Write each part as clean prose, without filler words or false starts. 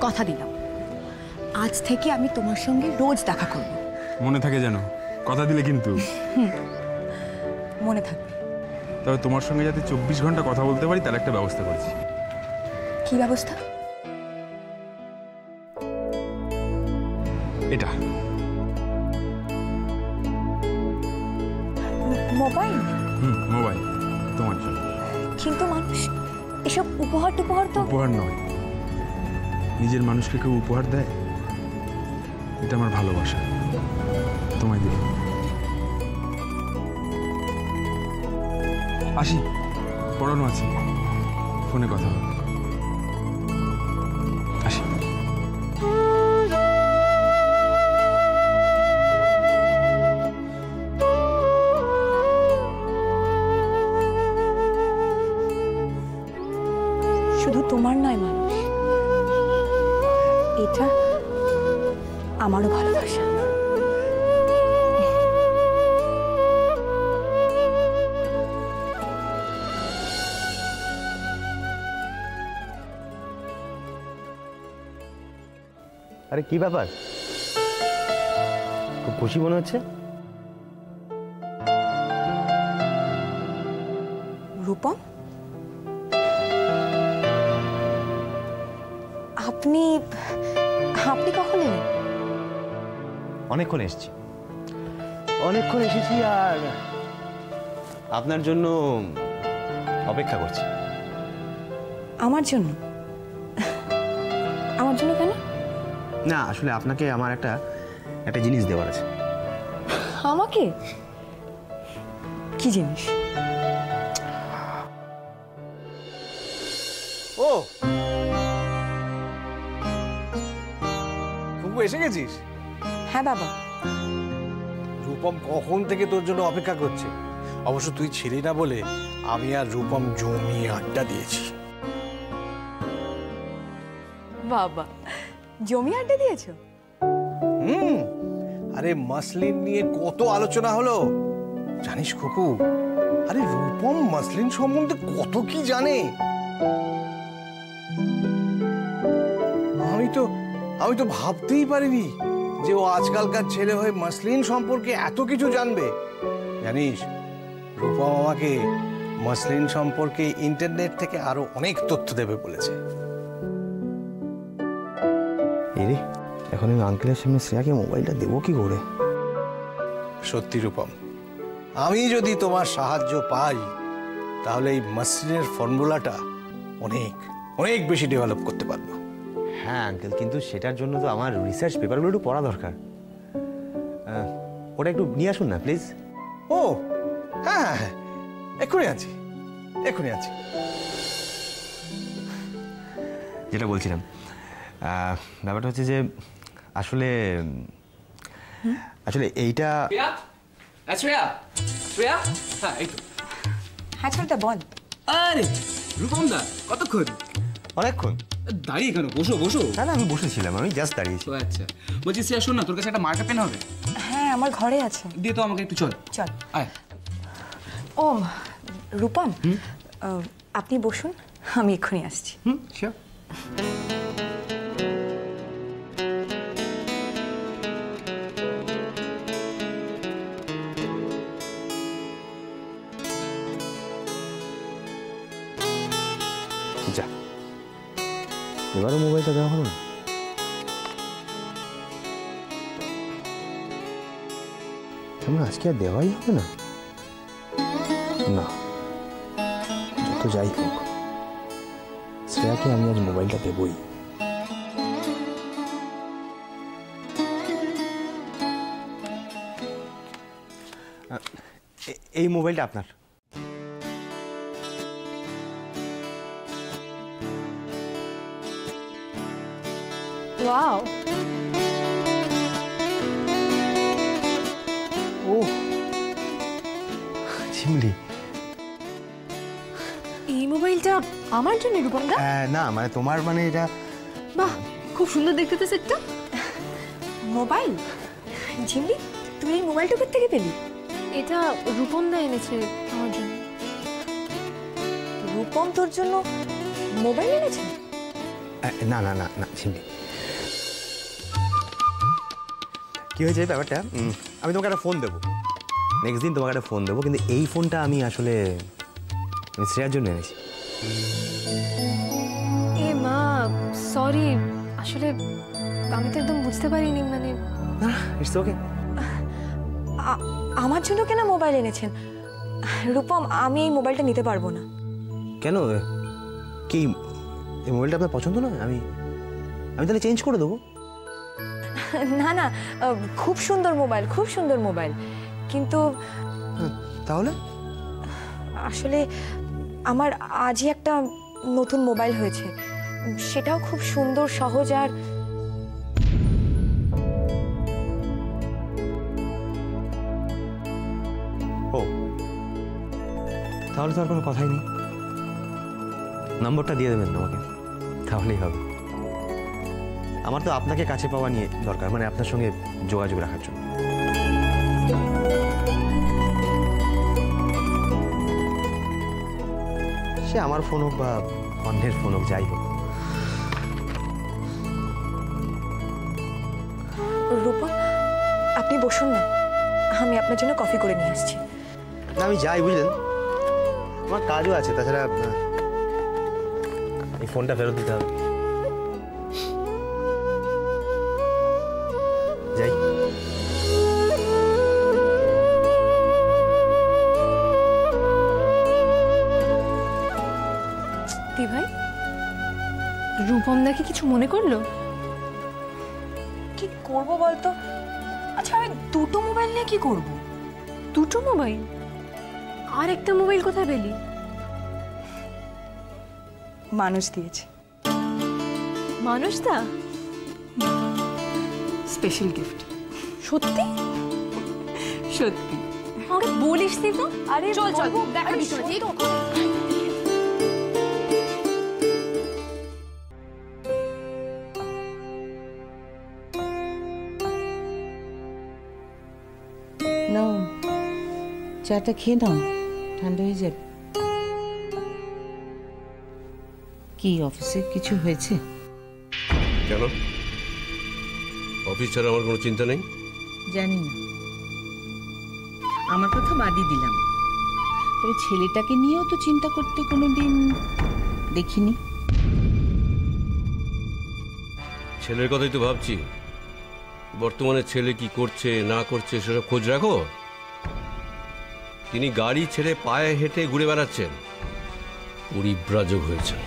কথা দিলাম আজ থেকে আমি তোমার সঙ্গে রোজ দেখা করব। মনে থাকে যেন, কথা দিলে কিন্তু। মনে থাকবে। তবে তোমার সঙ্গে যাতে 24 ঘন্টা কথা বলতে পারি তার একটা ব্যবস্থা করেছি। কি ব্যবস্থা? এটা মোবাইল। মোবাইল তোমার জন্য। কিন্তু মানুষ এসব উপহার টুপহার তো। উপহার নয়, নিজের মানুষকে কেউ উপহার দেয়? এটা আমার ভালোবাসা, তোমায় দিলাম। আসি, পড়ানো আছে, ফোনে কথা হবে। আসি। শুধু তোমার নয় মানুষ, এটা আমারও ভালোবাসা। আরে কি ব্যাপার, খুব খুশি মনে হচ্ছে? রূপম, আপনি আপনি কখন এলেন? অনেকক্ষণ এসেছি, অনেকক্ষণ এসেছি আর আপনার জন্য অপেক্ষা করছি। আমার জন্য? আমার জন্য কেন? না আসলে আপনাকে আমার একটা জিনিস দেওয়ার আছে। আমাকে? কি জিনিস? ও খুব এসে গেছিস? হ্যাঁ বাবা। রূপম কখন থেকে তোর জন্য অপেক্ষা করছে। অবশ্য তুই ছিলি না বলে আমি আর রূপম জমিয়ে আড্ডা দিয়েছি। বাবা, জমি আড্ডা দিয়েছো? আরে মাসলিন নিয়ে কত আলোচনা হলো জানিস খুকু। আরে রূপম মাসলিন সম্বন্ধে কত কি জানে। আমি তো ভাবতেই পারিনি যে ও আজকালকার ছেলে হয়ে মাসলিন সম্পর্কে এত কিছু জানবে। জানিস রূপম আমাকে মাসলিন সম্পর্কে ইন্টারনেট থেকে আরো অনেক তথ্য দেবে বলেছে। এরে এখন আমি আঙ্কেলের সামনে শ্রেয়াকে মোবাইলটা দেবো কি করে? সত্যি রূপম, আমি যদি তোমার সাহায্য পাই তাহলে এই মাসলিনের ফর্মুলাটা অনেক অনেক বেশি ডেভেলপ করতে পারবো। হ্যাঁ আঙ্কেল, কিন্তু সেটার জন্য তো আমার রিসার্চ পেপারগুলো একটু পড়া দরকার। ওটা একটু নিয়ে আসুন না প্লিজ। ও হ্যাঁ হ্যাঁ হ্যাঁ, এক্ষুনি আছি। যেটা বলছিলাম, ব্যাপারটা হচ্ছে যে আসলে এইটা। হ্যাঁ ছোটদা বল। আরে রূপম দা, কতক্ষণ? অনেকক্ষণ দাঁড়িয়ে কেন? বসো বসো। না আমি বসেছিলাম, আমি জাস্ট দাঁড়িয়েছি। আচ্ছা বলছি শ্রেয়া, শোন না, তোর কাছে একটা মার্কার পেন হবে? হ্যাঁ আমার ঘরে আছে। দিয়ে তো আমাকে একটু। চল চল আয়। ও রূপম, আপনি বসুন, আমি এক্ষুনি আসছি। শিওর। যা, এবারও মোবাইলটা দেওয়া হলো না। আজকে আর দেওয়াই হবে না। না, যত যাই হোক শ্রেয়াকে আমি আজ মোবাইলটা দেবই। এই মোবাইলটা আপনার। ওয়াও, ও চিমলি, এই মোবাইলটা আমার জন্য রূপম দা? না মানে তোমার, মানে এটা। বাহ, খুব সুন্দর দেখতে তো সেটটা। মোবাইল? ঝিমলি, তুই এই মোবাইলটা কোথা থেকে পেলি? এটা রূপম দা এনেছে আমার জন্য। রূপম তোর জন্য মোবাইল এনেছে? না না না না চিমলি, কি হয়েছে এই ব্যাপারটা, আমি তোমাকে একটা ফোন দেবো, নেক্সট দিন তোমাকে একটা ফোন দেবো, কিন্তু এই ফোনটা আমি আসলে শ্রেয়ার জন্য এনেছি। এ মা, সরি, আসলে আমি তো একদম বুঝতে পারিনি, মানে না, ইটস ওকে। আমার জন্য কেন মোবাইল এনেছেন? রূপম, আমি এই মোবাইলটা নিতে পারবো না। কেন, কি এই মোবাইলটা আপনার পছন্দ নয়? আমি তাহলে চেঞ্জ করে দেবো। না না, খুব সুন্দর মোবাইল, খুব সুন্দর মোবাইল, কিন্তু তাহলে আসলে আমার আজই একটা নতুন মোবাইল হয়েছে, সেটাও খুব সুন্দর, সহজ, আর ও তাহলে তো আর কোনো কথাই নেই, নম্বরটা দিয়ে দেবেন আমাকে, তাহলেই হবে। আমার তো আপনাকে কাছে পাওয়া নিয়ে দরকার, মানে আপনার সঙ্গে যোগাযোগ রাখার জন্য। সে আমার ফোন হোক বা অন্যের ফোন হোক, যাই হোক। রূপম, আপনি বসুন না, আমি আপনার জন্য কফি করে নিয়ে আসছি। না, আমি যাই, বুঝলেন, আমার কাজও আছে, তাছাড়া এই ফোনটা ফেরত দিতে হবে। যাই। দি ভাই, রূপম দাকে কিছু মনে করলো? কি করব বলতো? আচ্ছা, আমি দুটো মোবাইল নিয়ে কি করব? দুটো মোবাইল? আর একটা মোবাইল কোথায় পেলি? মানুষ দিয়েছে। মানুষ দা? Special gift. সত্যি? সত্যি। আমাকে বলিস নি তো? আরে চল চল, বলবো, দেখা আরে ভিতরে, এই তো। নাও, চাটা খেয়ে নাও, ঠান্ডা হয়ে যাবে। কি অফিসে কিছু হয়েছে? কেন? অফিস ছাড়া আমার কোনো চিন্তা নেই? জানি না, আমার কথা বাদই দিলাম, তবে ছেলেটাকে নিয়েও তো চিন্তা করতে কোনোদিন দেখিনি। ছেলের কথাই তো ভাবছি। বর্তমানে ছেলে কি করছে না করছে সেসব খোঁজ রাখো। তিনি গাড়ি ছেড়ে পায়ে হেঁটে ঘুরে বেড়াচ্ছেন, পরিব্রাজক হয়েছেন।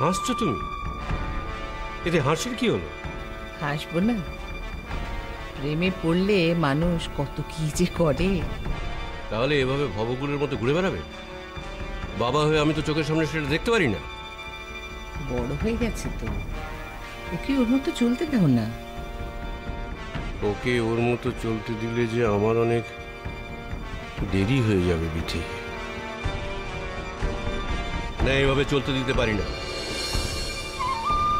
হাসছো তুমি? এতে হাসির কি হলো? হাসবো না? প্রেমে পড়লে মানুষ কত কি যে করে। তাহলে এভাবে ভবগুলোর মতো ঘুরে বেড়াবে? বাবা হয়ে আমি তো চোখের সামনে সেটা দেখতে পারি না। বড় হয়ে গেছে তো, ওকে ওর মতো চলতে দাও না। ওকে ওর মতো চলতে দিলে যে আমার অনেক দেরি হয়ে যাবে বিথি। না, এভাবে চলতে দিতে পারি না।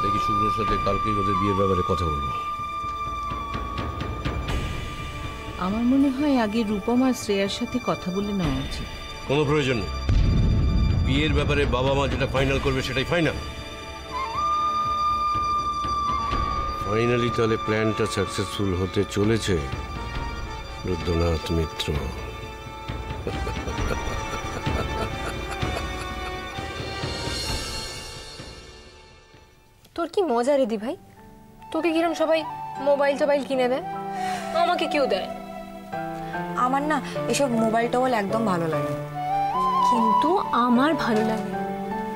দেখি শুভ্রর সাথে কালকেই ওদের বিয়ের ব্যাপারে কথা বলবো। আমার মনে হয় আগে রূপম আর শ্রেয়ার সাথে কথা বলে নেওয়া উচিত। কোনো প্রয়োজন নেই। বিয়ের ব্যাপারে বাবা মা যেটা ফাইনাল করবে সেটাই ফাইনাল। ফাইনালি তাহলে প্ল্যানটা সাকসেসফুল হতে চলেছে রুদ্রনাথ মিত্র। তোর কি মজা রে দি ভাই, তোকে কিরম সবাই মোবাইল টোবাইল কিনে দেয়, আমাকে কেউ দেয়? আমার না এসব মোবাইল টোবাইল একদম ভালো লাগে না। কিন্তু আমার ভালো লাগে।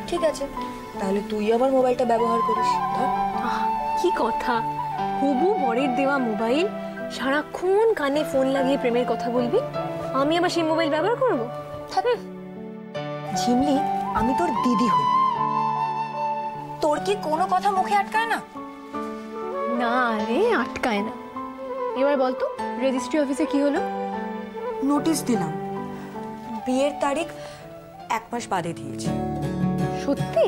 ঠিক আছে, তাহলে তুই আবার মোবাইলটা ব্যবহার করিস, ধর। কি কথা, হবু বরের দেওয়া মোবাইল, সারাক্ষণ কানে ফোন লাগিয়ে প্রেমের কথা বলবি, আমি আবার সেই মোবাইল ব্যবহার করবো? ঝিমলি, আমি তোর দিদি হই, তোর কি কোনো কথা মুখে আটকায় না? না রে, আটকায় না। এবার বলতো রেজিস্ট্রি অফিসে কি হলো? নোটিশ দিলাম, বিয়ের তারিখ 1 মাস বাদে দিয়েছে। সত্যি?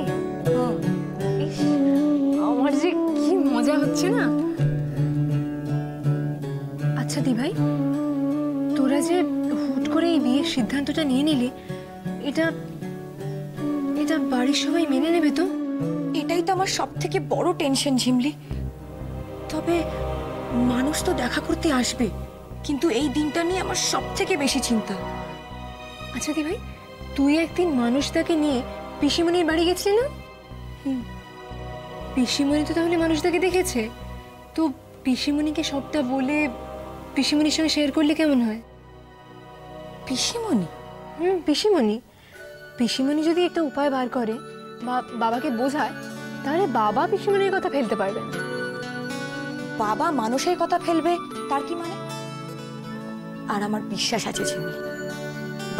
ইস, আমার যে কি মজা হচ্ছে না। আচ্ছা দি ভাই, তোরা যে হুট করে এই বিয়ের সিদ্ধান্তটা নিয়ে নিলি, এটা বাড়ির সবাই মেনে নেবে তো? এটাই তো আমার সব থেকে বড় টেনশন ঝিমলি। তবে মানুষ তো দেখা করতে আসবে, কিন্তু এই দিনটা নিয়ে আমার সব থেকে বেশি চিন্তা। আচ্ছা দি ভাই, তুই একদিন মানুষদাকে নিয়ে পিসিমণির বাড়ি গেছিলি না? পিসিমণি তো তাহলে মানুষদাকে দেখেছে, তো পিসিমণিকে সবটা বলে পিসিমণির সঙ্গে শেয়ার করলে কেমন হয়? পিসিমণি? পিসিমণি পিসিমণি যদি একটা উপায় বার করে বা বাবাকে বোঝায়, তাহলে বাবা পিসিমণির কথা ফেলতে পারবে না। বাবা মানুষের কথা ফেলবে তার কি মানে? আর আমার বিশ্বাস আছে ঝিমলি,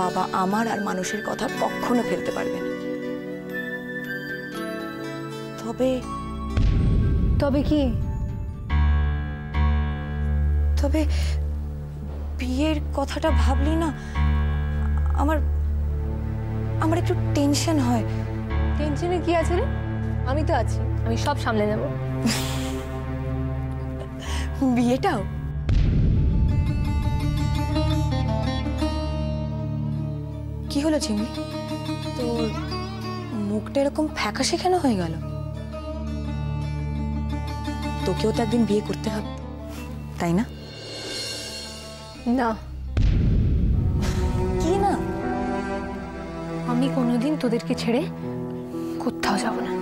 বাবা আমার আর মানুষের কথা কখনো ফেলতে পারবে না। তবে তবে কি? তবে বিয়ের কথাটা ভাবলি না আমার আমার একটু টেনশন হয়। টেনশনে কি আছে রে? আমি তো আছি, আমি সব সামলে নেব। বিয়েটাও? কি হলো ঝিমলি, তোর মুখটা এরকম ফ্যাকাশে কেন হয়ে গেল? তোকেও তো একদিন বিয়ে করতে হবে, তাই না? না। কি না? আমি কোনোদিন তোদেরকে ছেড়ে কোথাও যাব না।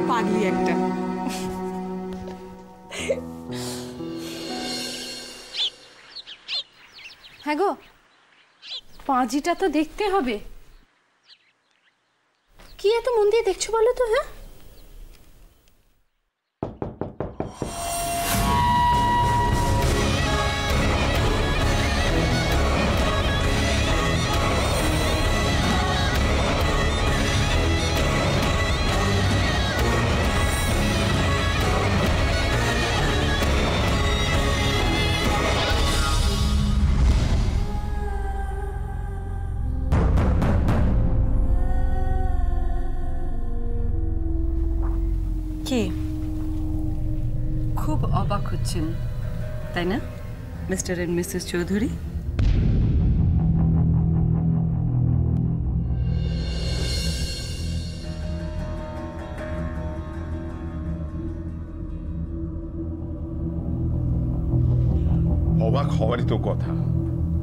পাগলি একটা। হ্যাঁ গো, পাঁজিটা তো দেখতে হবে। কি এত মন দিয়ে দেখছো বলো তো? হ্যাঁ, কি খুব অবাক হচ্ছেন তাই না মিস্টার এন্ড মিসেস চৌধুরী? অবাক হওয়ারই তো কথা।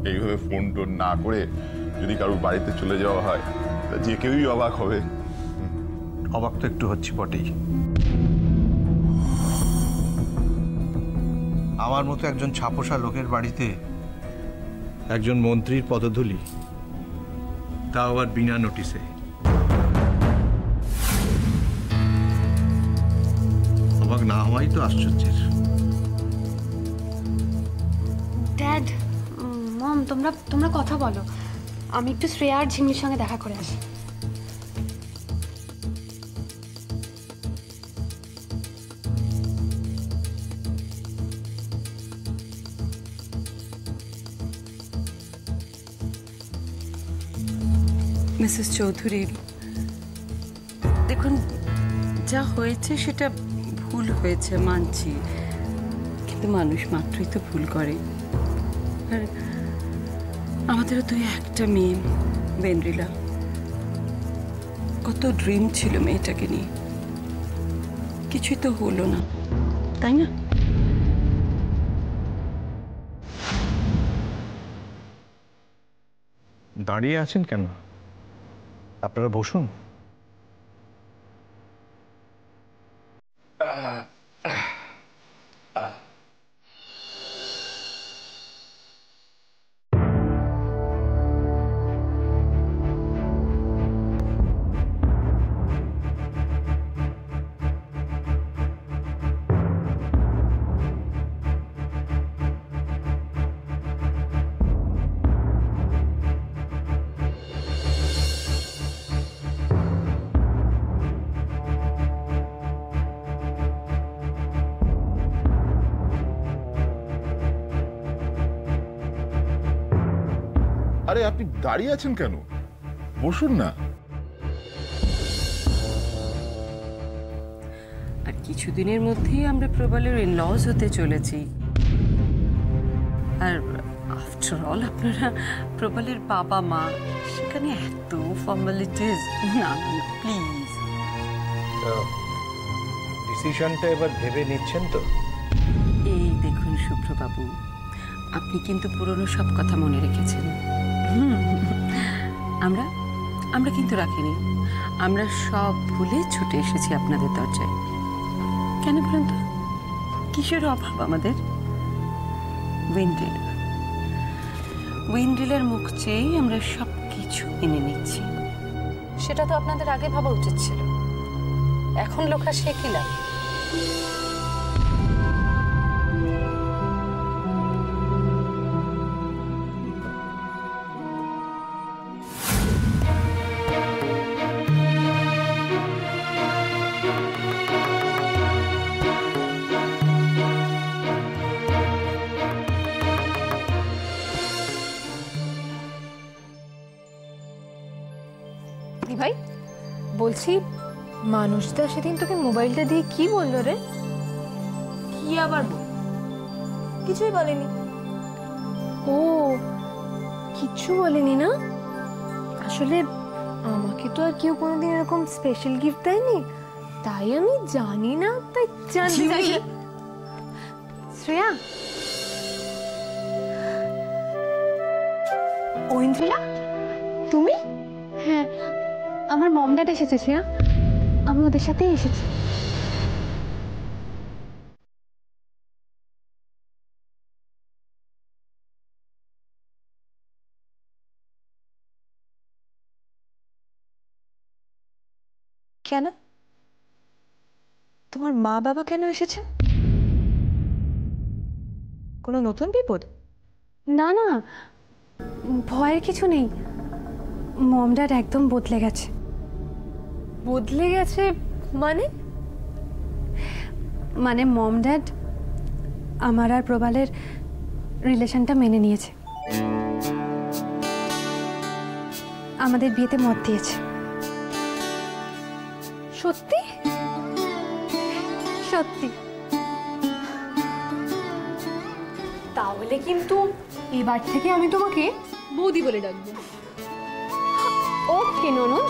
এইভাবে ফোন টোন না করে যদি কারোর বাড়িতে চলে যাওয়া হয়, তা যে কেউই অবাক হবে। অবাক তো একটু হচ্ছে বটেই। আমার মতো একজন ছাপোষা লোকের বাড়িতে একজন মন্ত্রীর পদধূলি, তাও আবার বিনা নোটিসে। অবাক না হওয়াই তো আশ্চর্যের। ড্যাড, মম, তোমরা কথা বলো, আমি একটু শ্রেয়া আর ঝিমলির সঙ্গে দেখা করে আসি। মিসেস চৌধুরী, দেখুন, যা হয়েছে সেটা ভুল হয়েছে মানছি, কিন্তু মানুষ মাত্রই তো ভুল করে। আর আমাদেরও তো একটা মেয়ে বেনরিলা, কত ড্রিম ছিল মেয়েটাকে নিয়ে, কিছুই তো হলো না, তাই না? দাঁড়িয়ে আছেন কেন? আপনারা বসুন। আরে আপনি দাঁড়িয়ে আছেন কেন? বসুন না। আর কিছুদিনের মধ্যেই আমরা প্রবলের ইনলজ হতে চলেছি। আর আফটার অল আপনারা প্রবলের বাবা মা, সেখানে এত ফর্মালিটিস। না না না, প্লিজ। ডিসিশনটা এবার ভেবে নিচ্ছেন তো? এই দেখুন শুভ্রবাবু, আপনি কিন্তু পুরনো সব কথা মনে রেখেছেন। আমরা আমরা কিন্তু রাখিনি। আমরা সব ভুলে ছুটে এসেছি আপনাদের দরজায়। কেন বলুন তো, কিসের অভাব আমাদের? উইন্ড্রিলের মুখ চেয়েই আমরা সব কিছু এনে নিচ্ছি। সেটা তো আপনাদের আগে ভাবা উচিত ছিল। এখন লোকা সে কি লাগে? ভাই বলছি, মানুষদা সেদিন তোকে মোবাইলটা দিয়ে কি বললো রে? কি আবার বল? কিছুই বলেনি। ও, কিছু বলেনি না? আসলে আমাকে তো আর কেউ কোনোদিন এরকম স্পেশাল গিফট দেয়নি, তাই আমি জানি না, তাই জানতে চাই। শ্রেয়া, ঐন্দ্রিলা, তুমি? হ্যাঁ, আমার মম ড্যাড এসেছে শ্রেয়া, আমি ওদের সাথেই এসেছি। কেন? তোমার মা বাবা কেন এসেছে? কোনো নতুন বিপদ? না না, ভয়ের কিছু নেই। মম ড্যাড একদম বদলে গেছে। বদলে গেছে মানে? মানে মম ড্যাড আমার আর প্রবালের রিলেশনটা মেনে নিয়েছে, আমাদের বিয়েতে মত দিয়েছে। সত্যি? সত্যি। তাহলে কিন্তু এবার থেকে আমি তোমাকে বৌদি বলে ডাকবো। ওকে ননদ।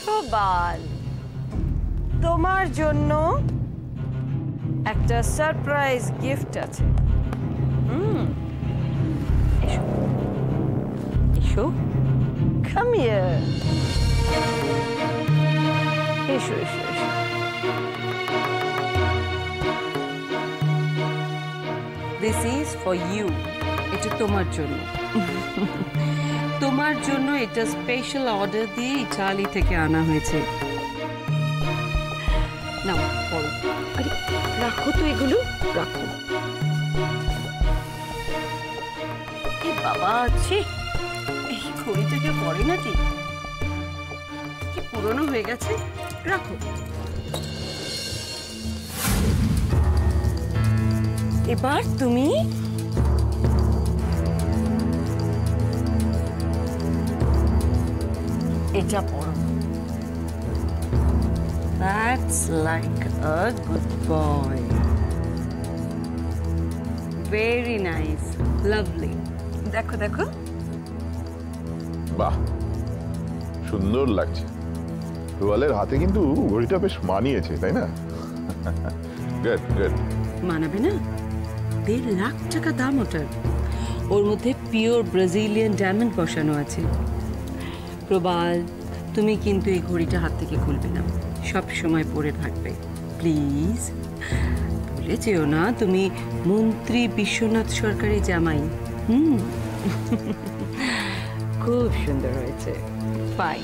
প্রবাল, তোমার জন্য একটা সারপ্রাইজ গিফট আছে। এসো এসো, কাম হিয়ার। এসো এসো এসো। This is for you. এটা তোমার জন্য। তোমার জন্য এটা স্পেশাল অর্ডার দিয়ে ইটালি থেকে আনা হয়েছে। নাও পড়ো। আরে রাখো তো এগুলো, রাখো। এই বাবা আছে, এই ঘড়িটাকে পড়ে না ঠিক, কি পুরনো হয়ে গেছে। রাখো। এবার তুমি এটা পড়ো। That's like a good boy. Very nice, lovely. দেখো দেখো। বাহ, সুন্দর লাগছে। প্রবালের হাতে কিন্তু ঘড়িটা বেশ মানিয়েছে, তাই না? Good good. মানাবে না? 1.5 লাখ টাকা দাম ওটার। ওর মধ্যে পিওর ব্রাজিলিয়ান ডায়মন্ড বসানো আছে। প্রবাল, তুমি কিন্তু এই ঘড়িটা হাত থেকে খুলবে না, সব সময় পরে থাকবে প্লিজ। ভুলে যেও না তুমি মন্ত্রী বিশ্বনাথ সরকারের জামাই। খুব সুন্দর হয়েছে, ফাইন।